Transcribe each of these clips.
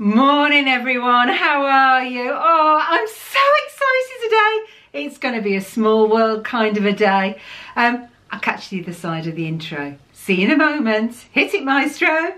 Morning everyone, how are you? Oh, I'm so excited today. It's going to be a small world kind of a day. I'll catch you the other side of the intro. See you in a moment. Hit it, maestro.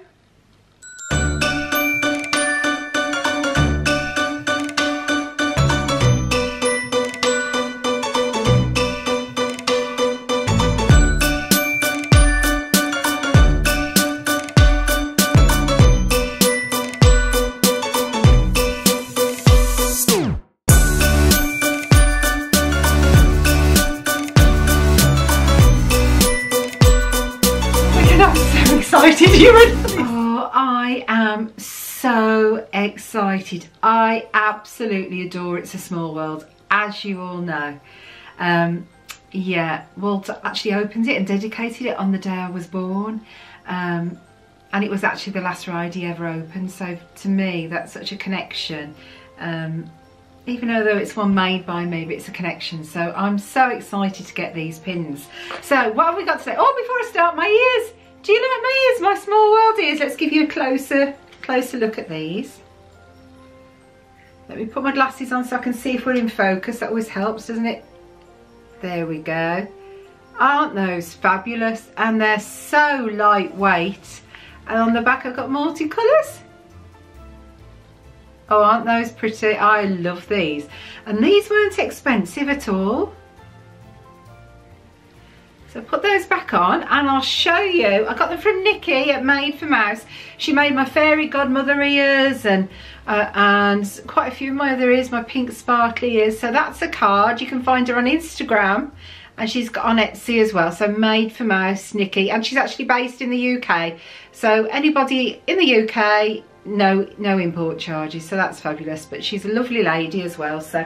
Oh, I am so excited. I absolutely adore It's a Small World, as you all know. Yeah, Walt actually opened it and dedicated it on the day I was born. And it was actually the last ride he ever opened. So to me, that's such a connection. Even though it's one made by me, but it's a connection. So I'm so excited to get these pins. So what have we got today? Oh, before I start, my ears. Do you like my ears, my small world ears? Let's give you a closer look at these. Let me put my glasses on so I can see if we're in focus. That always helps, doesn't it? There we go. Aren't those fabulous? And they're so lightweight. And on the back I've got multicolours. Oh, aren't those pretty? I love these. And these weren't expensive at all. So put those back on and I'll show you. I got them from Nikki at Made for Mouse. She made my fairy godmother ears and quite a few of my other ears, my pink sparkly ears. So that's a card. You can find her on Instagram and she's got on Etsy as well. So Made for Mouse, Nikki, and she's actually based in the UK. So anybody in the UK, no import charges. So that's fabulous. But she's a lovely lady as well. So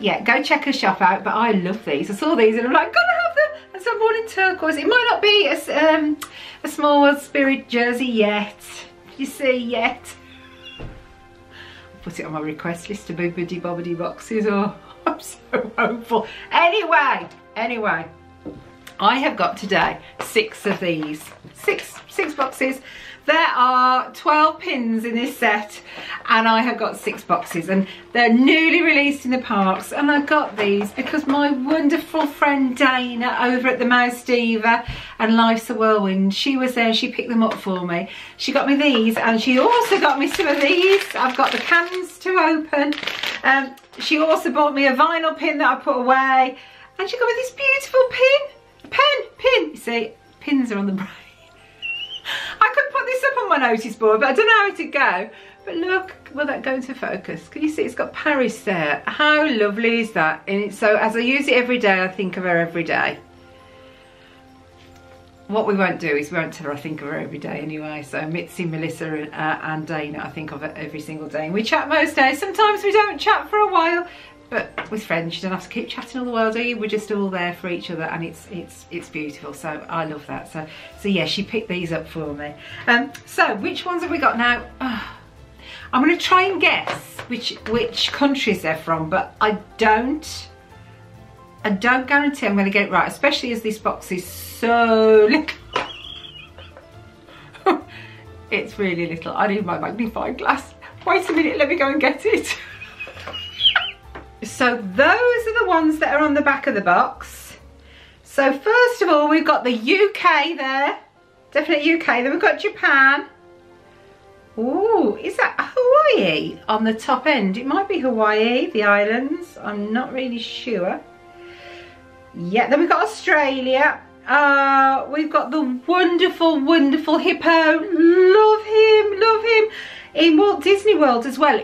yeah, go check her shop out. But I love these. I saw these and I'm like, gotta have them. And so I'm all in turquoise. It might not be a Small World Spirit jersey yet. You see, yet. I'll put it on my request list to boobity bobbity boxes. Oh, I'm so hopeful. Anyway, I have got today 6 of these. Six boxes. There are 12 pins in this set and I have got 6 boxes and they're newly released in the parks, and I got these because my wonderful friend Dana over at the Mouse Diva and Life's a Whirlwind, she was there, she picked them up for me. She got me these and she also got me some of these. I've got the cans to open. She also bought me a vinyl pin that I put away, and she got me this beautiful pin. You see, pins are on the brain. I could put this up on my notice board, but I don't know how it'd go. But look, will that go into focus? Can you see it's got Paris there? How lovely is that? And so as I use it every day, I think of her every day. What we won't do is we won't tell her I think of her every day anyway. So Mitzi, Melissa and Dana, I think of her every single day. And we chat most days. Sometimes we don't chat for a while. But with friends, you don't have to keep chatting all the world, do you? We're just all there for each other, and it's beautiful. So I love that. So yeah, she picked these up for me. So which ones have we got now? I'm going to try and guess which countries they're from, but I don't guarantee I'm going to get it right, especially as this box is so little. It's really little. I need my magnifying glass. Wait a minute, let me go and get it. So those are the ones that are on the back of the box. So first of all, we've got the UK there. Definitely UK. Then we've got Japan. Ooh, is that Hawaii on the top end? It might be Hawaii, the islands. I'm not really sure. Yeah, then we've got Australia. We've got the wonderful hippo. Love him. In Walt Disney World as well.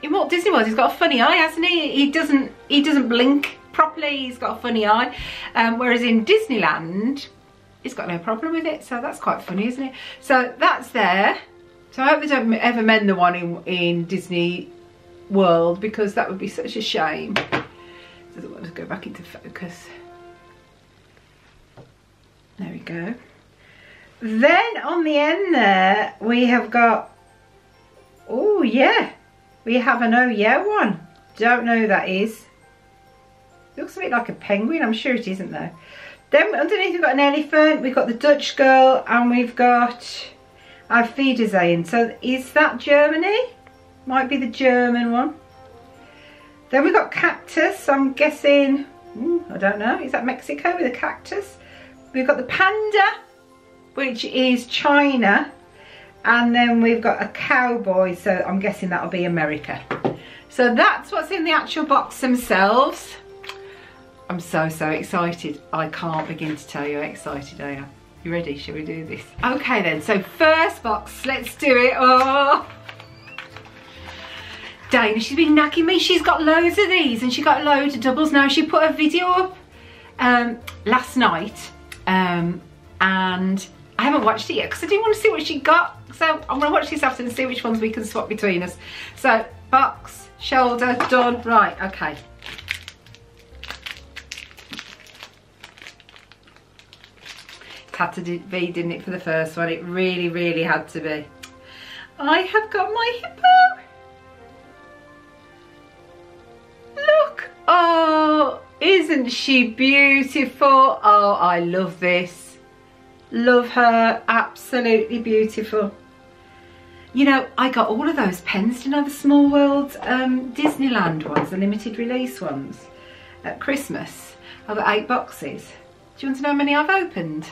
In Walt Disney World, he's got a funny eye, hasn't he? He doesn't blink properly. He's got a funny eye. Whereas in Disneyland, he's got no problem with it. So that's quite funny, isn't it? So that's there. So I hope they don't ever mend the one in Disney World, because that would be such a shame. Doesn't want to go back into focus. There we go. Then on the end there, we have got, oh yeah. We have an oh yeah one. Don't know who that is. Looks a bit like a penguin. I'm sure it isn't though. Then underneath we've got an elephant. We've got the Dutch girl, and we've got Auf Wiedersehen. So is that Germany? Might be the German one. Then we've got cactus. I'm guessing, I don't know. Is that Mexico with a cactus? We've got the panda, which is China. And then we've got a cowboy. So I'm guessing that'll be America. So that's what's in the actual box themselves. I'm so excited. I can't begin to tell you how excited I am. You ready? Shall we do this? Okay then, so first box, let's do it. Oh, Dana, she's been nagging me. She's got loads of these and she got loads of doubles. Now she put a video up last night and I haven't watched it yet because I didn't want to see what she got. So I'm going to watch this after and see which ones we can swap between us. So box, shoulder, done. Right, okay. Had to be, didn't it, for the first one? It really had to be. I have got my hippo. Look. Oh, isn't she beautiful? Oh, I love this. Love her. Absolutely beautiful. You know, I got all of those pens, you know, the Small World Disneyland ones, the limited release ones at Christmas. I've got 8 boxes. Do you want to know how many I've opened?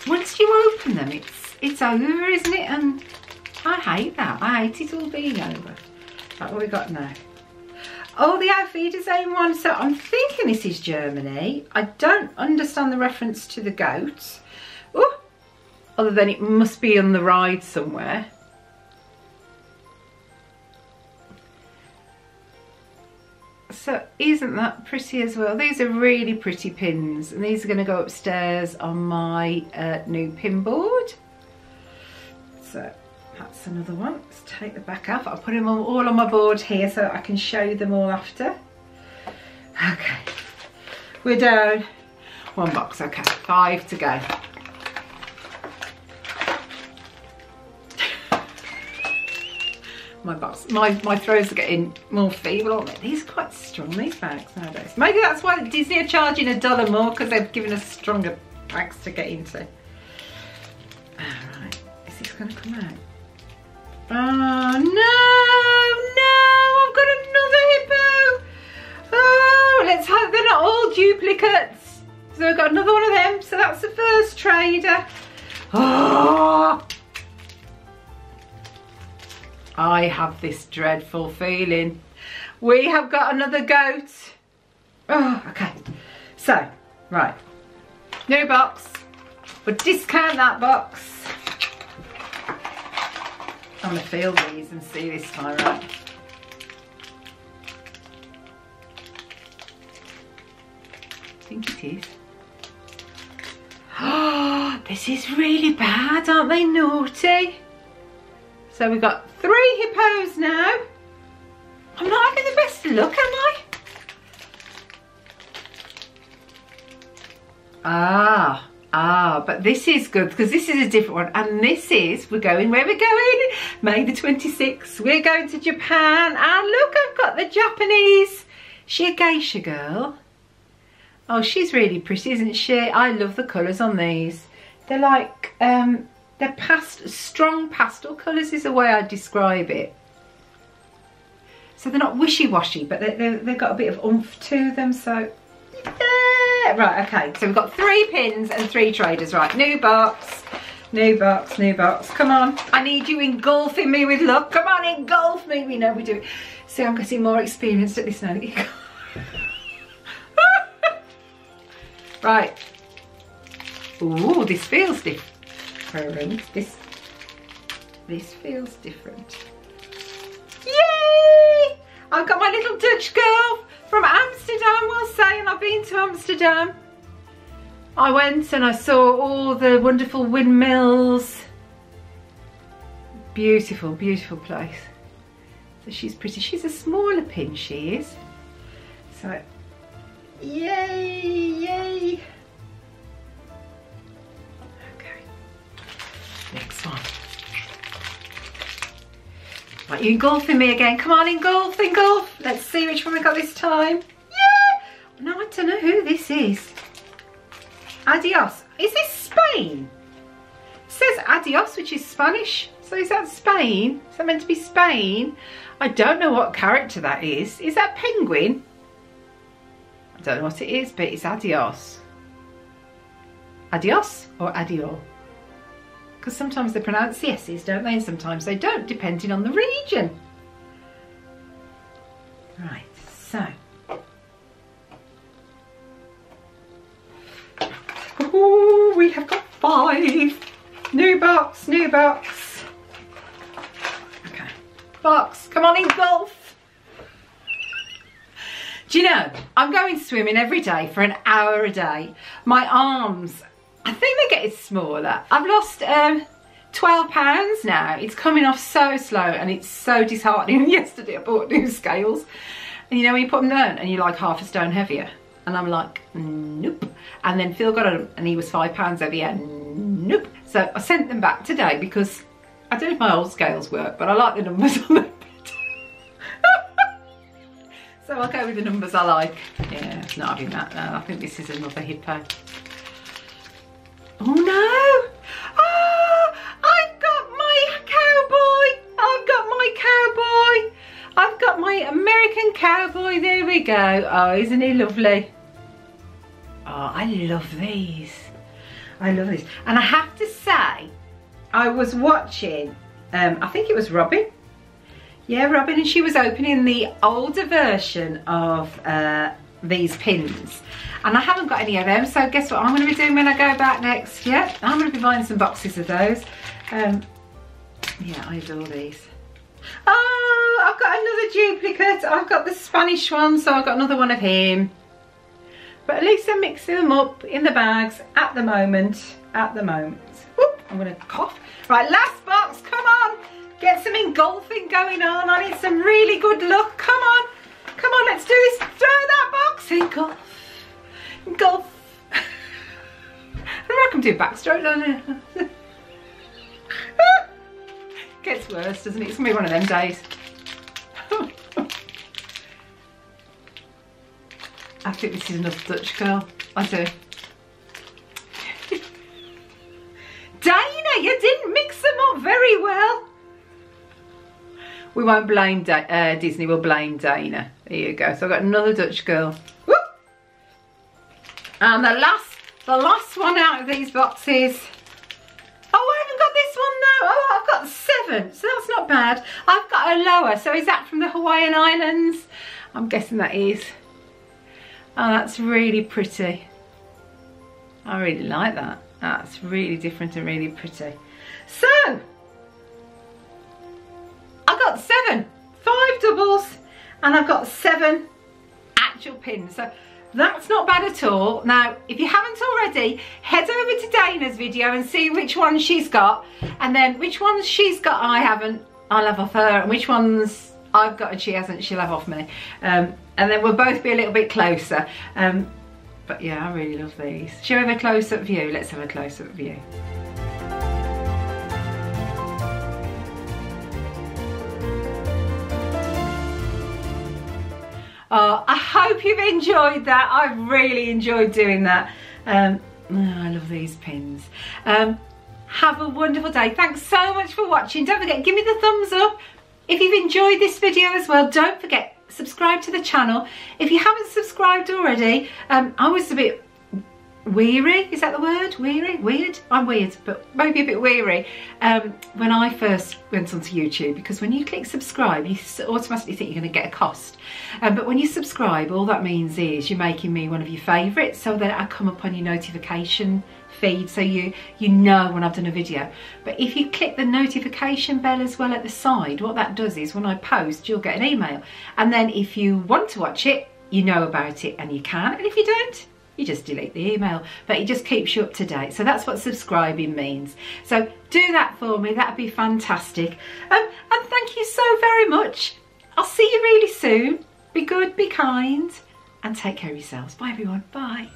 Once you open them, it's over, isn't it? And I hate that. I hate it all being over. Right, what have we got now? Oh, the Auf Wiedersehen one. So I'm thinking this is Germany. I don't understand the reference to the goat. Ooh, other than it must be on the ride somewhere. So isn't that pretty as well? These are really pretty pins and these are going to go upstairs on my new pin board. So that's another one. Let's take the back off. I'll put them all on my board here so I can show you them all after. Okay, we're down 1 box. Okay, 5 to go. My box, my throws are getting more feeble, aren't they? These are quite strong, these bags nowadays. Maybe that's why Disney are charging $1 more, because they've given us stronger bags to get into. Alright, is this going to come out? Oh no, I've got another hippo. Oh, let's hope they're not all duplicates. So we've got another one of them, so that's the first trader. Oh, I have this dreadful feeling. We have got another goat. Oh, okay. So, right. New box. We'll discount that box. I'm going to feel these and see this time, right? I think it is. Oh, this is really bad. Aren't they naughty? So we've got 3 hippos now. I'm not having the best of luck, am I? But this is good because this is a different one. And this is, we're going, where we're going? May the 26th. We're going to Japan. And look, I've got the Japanese. She a geisha girl? Oh, she's really pretty, isn't she? I love the colours on these. They're like, they're strong pastel colours is the way I describe it. So they're not wishy-washy, but they've got a bit of oomph to them, so yeah. Right, okay, so we've got 3 pins and 3 traders. Right, new box, new box, new box. Come on, I need you engulfing me with luck. Come on, engulf me. We know we do it. See, I'm getting more experienced at this now. Right. Ooh, this feels different. This feels different. Yay! I've got my little Dutch girl from Amsterdam, we'll say, and I've been to Amsterdam. I went and I saw all the wonderful windmills. Beautiful, beautiful place. So she's pretty. She's a smaller pin, she is. So, yay, yay. Okay, next one. Right, you engulfing me again. Come on, engulf, engulf. Let's see which one we got this time. Yeah! No, I don't know who this is. Adios. Is this Spain? Spain. It says adios, which is Spanish. So is that Spain? Is that meant to be Spain? I don't know what character that is. Is that penguin? I don't know what it is, but it's adios. Adios or adio? Because sometimes they pronounce the S's, don't they? And sometimes they don't, depending on the region. Right, so. Ooh, we have got 5. New box, new box. Okay, box, come on, engulf. Do you know, I'm going swimming every day for an hour a day. My arms, I think they're getting smaller. I've lost 12 pounds now. It's coming off so slow and it's so disheartening. Yesterday I bought new scales. And you know when you put them down and you're like half a stone heavier. And I'm like, nope. And then Phil got on and he was 5 pounds heavier. Nope. So I sent them back today because I don't know if my old scales work, but I like the numbers on them. So I'll go with the numbers I like. Yeah, not having that. No, I think this is another hippo. Oh no! Oh, I've got my cowboy! I've got my cowboy! I've got my American cowboy. There we go. Oh, isn't he lovely? Oh, I love these. I love these. And I have to say, I was watching, I think it was Robin. Yeah, Robin, and she was opening the older version of these pins. And I haven't got any of them, so guess what I'm going to be doing when I go back next? Yeah, I'm going to be buying some boxes of those. Yeah, I adore these. Oh, I've got another duplicate. I've got the Spanish one, so I've got another one of him. But at least I'm mixing them up in the bags at the moment. At the moment. Whoop, I'm going to cough. Right, last box, come on. Get some engulfing going on. I need some really good luck. Come on. Come on, let's do this. Throw that box. Engulf. Engulf. I can do backstroke, don't I? Gets worse, doesn't it? It's going to be one of them days. I think this is another Dutch girl. I do. Dana, you didn't mix them up very well. We won't blame Disney, we'll blame Dana. There you go. So I've got another Dutch girl. Whoop. And the last one out of these boxes. Oh, I haven't got this one though. Oh, I've got 7, so that's not bad. I've got a lower. So is that from the Hawaiian Islands? I'm guessing that is. Oh, that's really pretty. I really like that. That's really different and really pretty. So, I got 7, 5 doubles, and I've got 7 actual pins. So that's not bad at all. Now, if you haven't already, head over to Dana's video and see which ones she's got, and then which ones she's got I haven't, I'll have off her, and which ones I've got and she hasn't, she'll have off me. And then we'll both be a little bit closer. But yeah, I really love these. Shall we have a close-up view? Let's have a close-up view. Oh, I hope you've enjoyed that. I've really enjoyed doing that. Oh, I love these pins. Have a wonderful day. Thanks so much for watching. Don't forget, give me the thumbs up. If you've enjoyed this video as well, don't forget, subscribe to the channel. If you haven't subscribed already, I was a bit weary, is that the word? Weary? Weird? I'm weird, but maybe a bit weary when I first went onto YouTube, because when you click subscribe, you automatically think you're going to get a cost. But when you subscribe, all that means is you're making me one of your favourites, so that I come up on your notification feed, so you know when I've done a video. But if you click the notification bell as well at the side, what that does is when I post, you'll get an email. And then if you want to watch it, you know about it and you can. And if you don't, you just delete the email, but it just keeps you up to date. So that's what subscribing means. So do that for me, that'd be fantastic. And thank you so very much. I'll see you really soon. Be good, be kind, and take care of yourselves. Bye everyone, bye.